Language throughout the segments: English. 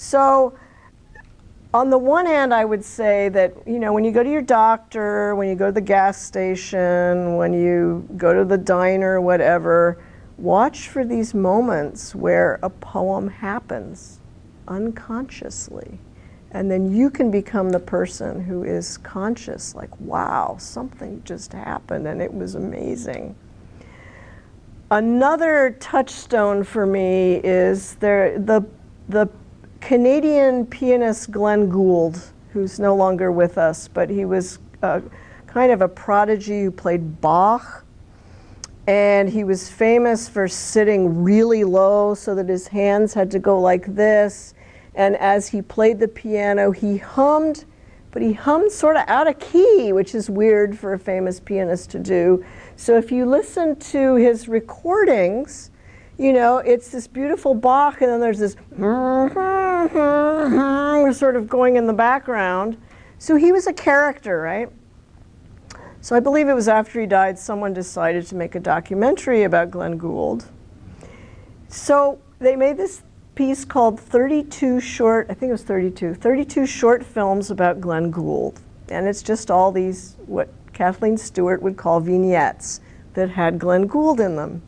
So on the one hand, I would say that, you know, when you go to your doctor, when you go to the gas station, when you go to the diner, whatever, watch for these moments where a poem happens unconsciously. And then you can become the person who is conscious, like, wow, something just happened and it was amazing. Another touchstone for me is the Canadian pianist Glenn Gould, who's no longer with us, but he was kind of a prodigy who played Bach. And he was famous for sitting really low so that his hands had to go like this. And as he played the piano, he hummed, but he hummed sort of out of key, which is weird for a famous pianist to do. So if you listen to his recordings, you know, it's this beautiful Bach, and then there's this sort of going in the background. So he was a character, right? So I believe it was after he died, someone decided to make a documentary about Glenn Gould. So they made this piece called 32 short, I think it was 32 short films about Glenn Gould. And it's just all these, what Kathleen Stewart would call vignettes that had Glenn Gould in them.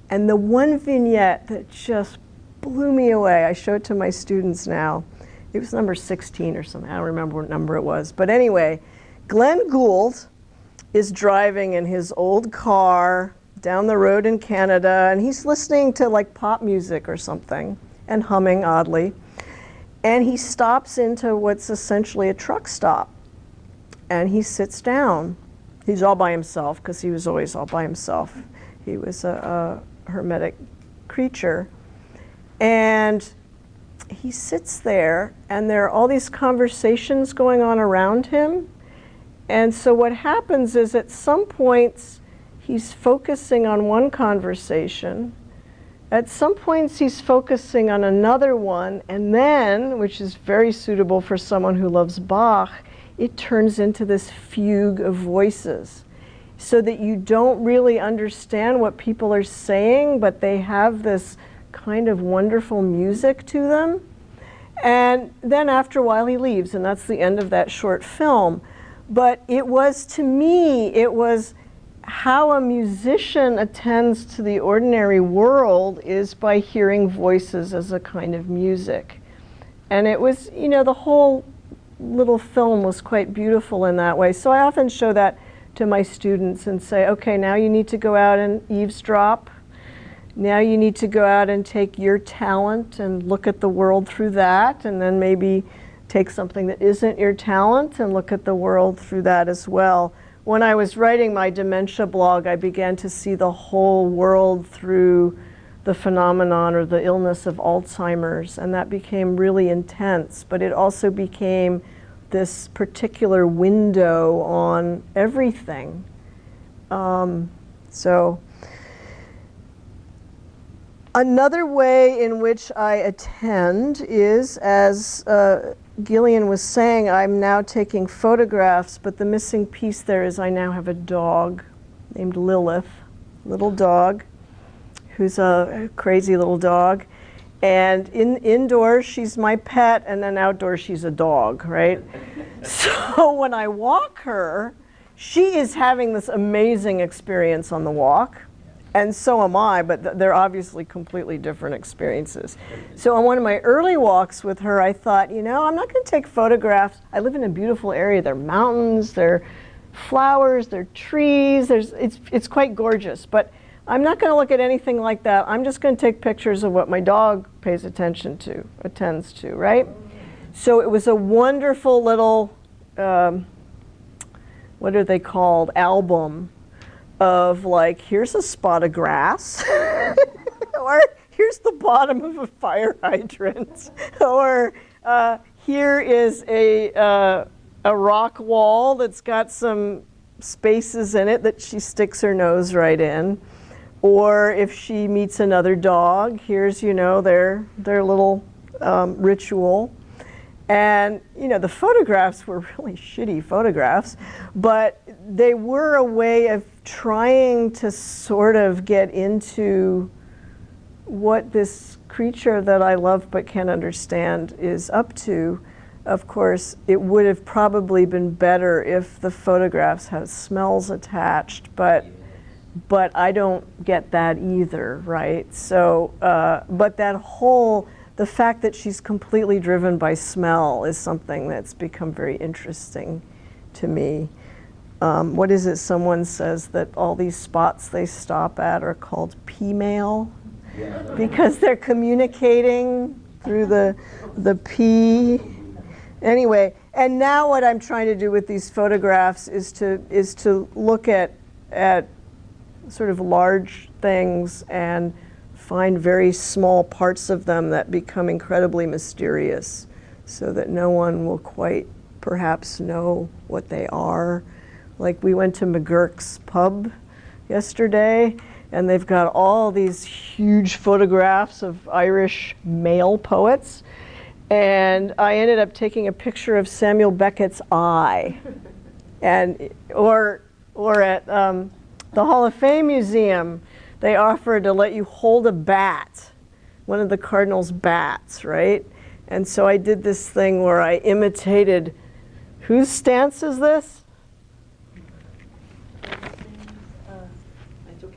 And the one vignette that just blew me away, I show it to my students now. It was number 16 or something, I don't remember what number it was. But anyway, Glenn Gould is driving in his old car down the road in Canada, and he's listening to like pop music or something, and humming oddly. And he stops into what's essentially a truck stop. And he sits down. He's all by himself, because he was always all by himself. He was a hermetic creature. And he sits there, and there are all these conversations going on around him. And so what happens is at some points, he's focusing on one conversation. At some points, he's focusing on another one, and then, which is very suitable for someone who loves Bach, it turns into this fugue of voices, so that you don't really understand what people are saying, but they have this kind of wonderful music to them. And then after a while, he leaves, and that's the end of that short film. But it was, to me, it was how a musician attends to the ordinary world is by hearing voices as a kind of music. And it was, you know, the whole little film was quite beautiful in that way. So I often show that to my students and say, okay, now you need to go out and eavesdrop. Now you need to go out and take your talent and look at the world through that, and then maybe take something that isn't your talent and look at the world through that as well. When I was writing my dementia blog, I began to see the whole world through the phenomenon or the illness of Alzheimer's, and that became really intense. But it also became this particular window on everything. So another way in which I attend is, as Gillian was saying, I'm now taking photographs, but the missing piece there is I now have a dog named Lilith, little dog, who's a crazy little dog. And indoors, she's my pet, and then outdoors, she's a dog, right? So when I walk her, she is having this amazing experience on the walk. And so am I, but they're obviously completely different experiences. So on one of my early walks with her, I thought, you know, I'm not going to take photographs. I live in a beautiful area. There are mountains, there are flowers, there are trees. It's quite gorgeous. But I'm not going to look at anything like that. I'm just going to take pictures of what my dog pays attention to, attends to, right? So it was a wonderful little, what are they called, album of like, here's a spot of grass, or here's the bottom of a fire hydrant, or here is a rock wall that's got some spaces in it that she sticks her nose right in. Or if she meets another dog, here's, you know, their little ritual. And, you know, the photographs were really shitty photographs, but they were a way of trying to sort of get into what this creature that I love but can't understand is up to, of course, it would have probably been better if the photographs had smells attached, but I don't get that either, right? So, but that whole, the fact that she's completely driven by smell is something that's become very interesting to me. What is it? Someone says that all these spots they stop at are called P-mail, because they're communicating through the P. Anyway, and now what I'm trying to do with these photographs is to look at sort of large things and find very small parts of them that become incredibly mysterious, so that no one will quite perhaps know what they are. Like we went to McGurk's pub yesterday, and they've got all these huge photographs of Irish male poets, and I ended up taking a picture of Samuel Beckett's eye, and or at the Hall of Fame Museum, they offered to let you hold a bat, one of the cardinal's bats, right? And so I did this thing where I imitated, whose stance is this? It's okay.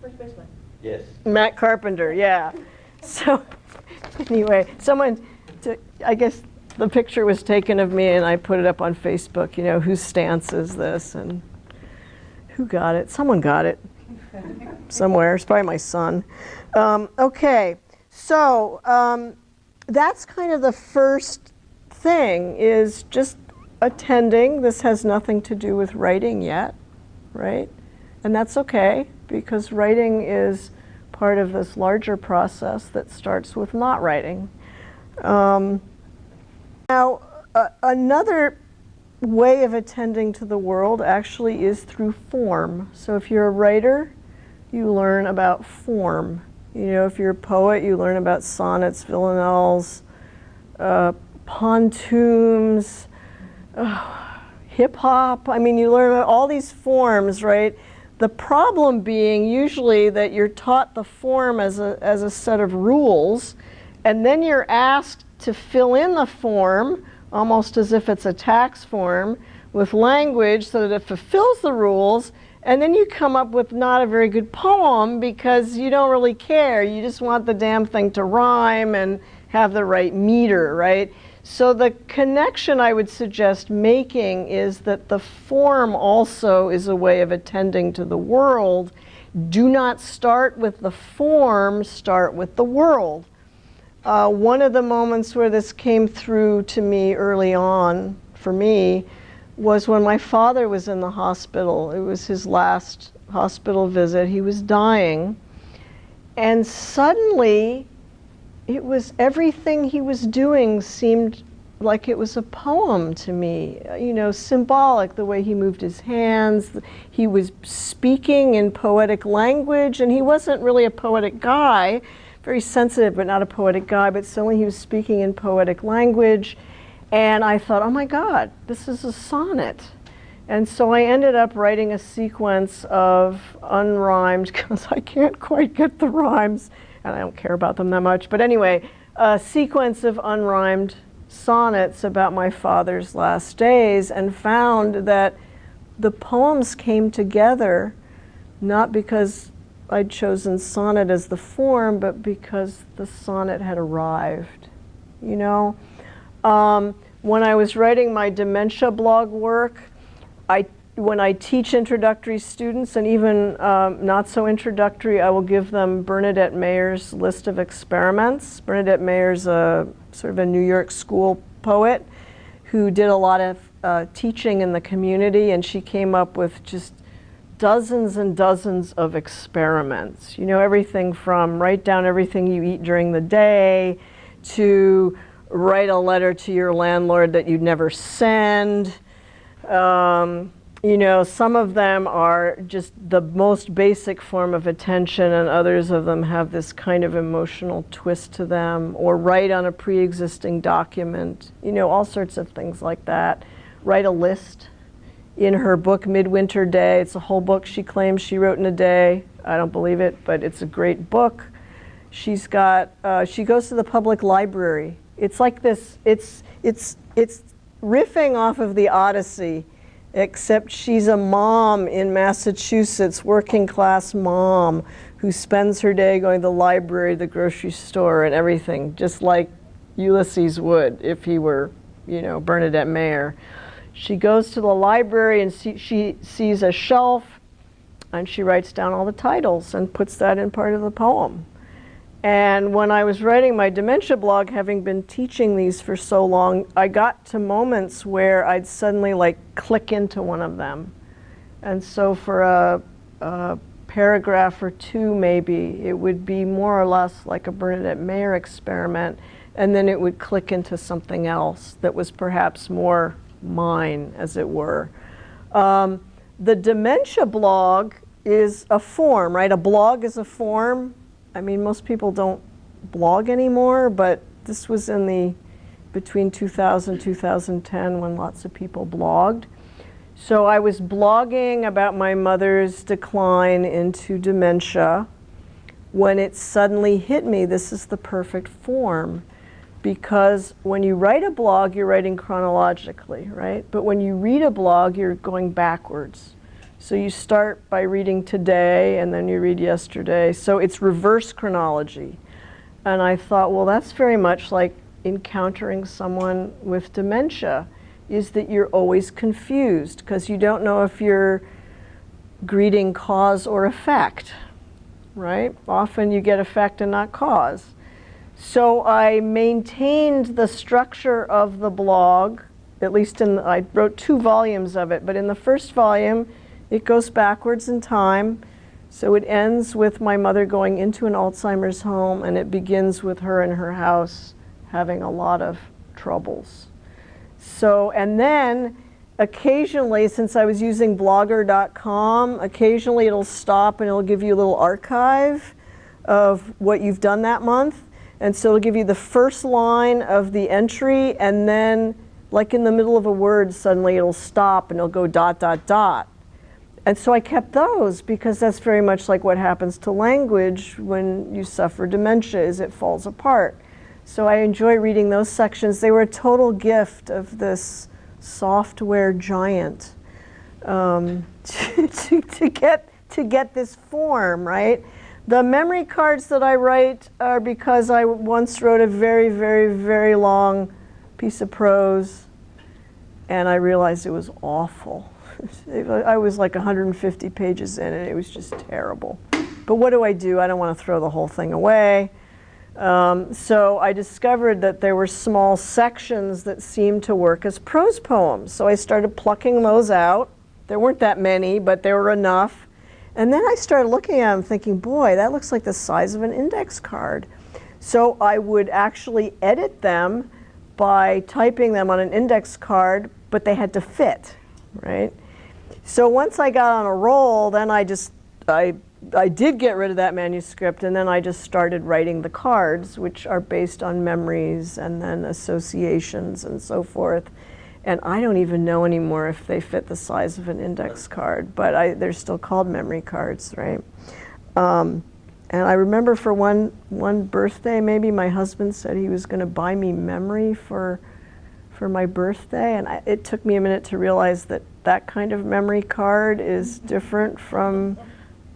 First baseman. Yes. Matt Carpenter, yeah. So anyway, someone took, I guess the picture was taken of me and I put it up on Facebook, you know, whose stance is this, and who got it? Someone got it somewhere. It's probably my son. Okay, so that's kind of the first thing, is just attending. This has nothing to do with writing yet, right? And that's okay, because writing is part of this larger process that starts with not writing. Now, another way of attending to the world actually is through form. So if you're a writer, you learn about form. You know, if you're a poet, you learn about sonnets, villanelles, pontoons, hip hop. I mean, you learn about all these forms, right? The problem being usually that you're taught the form as a set of rules, and then you're asked to fill in the form, almost as if it's a tax form, with language so that it fulfills the rules, and then you come up with not a very good poem because you don't really care. You just want the damn thing to rhyme and have the right meter, right? So the connection I would suggest making is that the form also is a way of attending to the world. Do not start with the form, start with the world. One of the moments where this came through to me early on, for me, was when my father was in the hospital. It was his last hospital visit. He was dying. And suddenly, it was everything he was doing seemed like it was a poem to me, you know, symbolic, the way he moved his hands. He was speaking in poetic language, and he wasn't really a poetic guy, very sensitive, but not a poetic guy, but suddenly he was speaking in poetic language. And I thought, oh my God, this is a sonnet. And so I ended up writing a sequence of unrhymed, because I can't quite get the rhymes, and I don't care about them that much, but anyway, a sequence of unrhymed sonnets about my father's last days, and found that the poems came together not because I'd chosen sonnet as the form, but because the sonnet had arrived, you know? When I was writing my dementia blog work, when I teach introductory students, and even not so introductory, I will give them Bernadette Mayer's list of experiments. Bernadette Mayer's sort of a New York school poet who did a lot of teaching in the community, and she came up with just dozens and dozens of experiments. You know, everything from write down everything you eat during the day, to write a letter to your landlord that you'd never send. You know, some of them are just the most basic form of attention, and others of them have this kind of emotional twist to them, or write on a pre-existing document, you know, all sorts of things like that. Write a list. In her book, Midwinter Day, it's a whole book she claims she wrote in a day. I don't believe it, but it's a great book. She's got, she goes to the public library. It's like this, it's riffing off of the Odyssey, except she's a mom in Massachusetts, working class mom, who spends her day going to the library, the grocery store, and everything, just like Ulysses would if he were, you know, Bernadette Mayer. She goes to the library and she sees a shelf, and she writes down all the titles and puts that in part of the poem. And when I was writing my dementia blog, having been teaching these for so long, I got to moments where I'd suddenly like click into one of them. And so for a paragraph or two maybe, it would be more or less like a Bernadette Mayer experiment, and then it would click into something else that was perhaps more mine, as it were. The dementia blog is a form, right? A blog is a form. I mean, most people don't blog anymore, but this was in the between 2000 and 2010 when lots of people blogged. So I was blogging about my mother's decline into dementia when it suddenly hit me, this is the perfect form. Because when you write a blog, you're writing chronologically, right? But when you read a blog, you're going backwards. So you start by reading today, and then you read yesterday. So it's reverse chronology. And I thought, well, that's very much like encountering someone with dementia, is that you're always confused, because you don't know if you're greeting cause or effect, right? Often you get effect and not cause. So I maintained the structure of the blog, at least I wrote 2 volumes of it, but in the first volume, it goes backwards in time. So it ends with my mother going into an Alzheimer's home, and it begins with her in her house having a lot of troubles. So, and then occasionally, since I was using blogger.com, occasionally it'll stop and it'll give you a little archive of what you've done that month. And so it'll give you the first line of the entry, and then, like in the middle of a word, suddenly it'll stop and it'll go ... And so I kept those, because that's very much like what happens to language when you suffer dementia, is it falls apart. So I enjoy reading those sections. They were a total gift of this software giant to get this form, right? The memory cards that I write are because I once wrote a very, very, very long piece of prose, and I realized it was awful. I was like 150 pages in, and it was just terrible. But what do? I don't want to throw the whole thing away. So I discovered that there were small sections that seemed to work as prose poems. So I started plucking those out. There weren't that many, but there were enough. And then I started looking at them thinking, boy, that looks like the size of an index card. So I would actually edit them by typing them on an index card, but they had to fit, right? So once I got on a roll, then I did get rid of that manuscript, and then I just started writing the cards, which are based on memories and then associations and so forth. And I don't even know anymore if they fit the size of an index card, but they're still called memory cards, right? And I remember for one birthday, maybe my husband said he was going to buy me memory for my birthday, and it took me a minute to realize that that kind of memory card is different from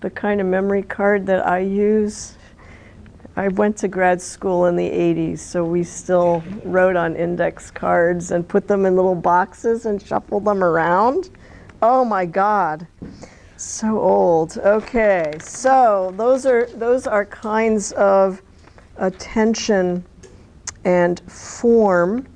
the kind of memory card that I use. I went to grad school in the 80s, so we still wrote on index cards and put them in little boxes and shuffled them around. Oh my God, so old. Okay, so those are kinds of attention and form.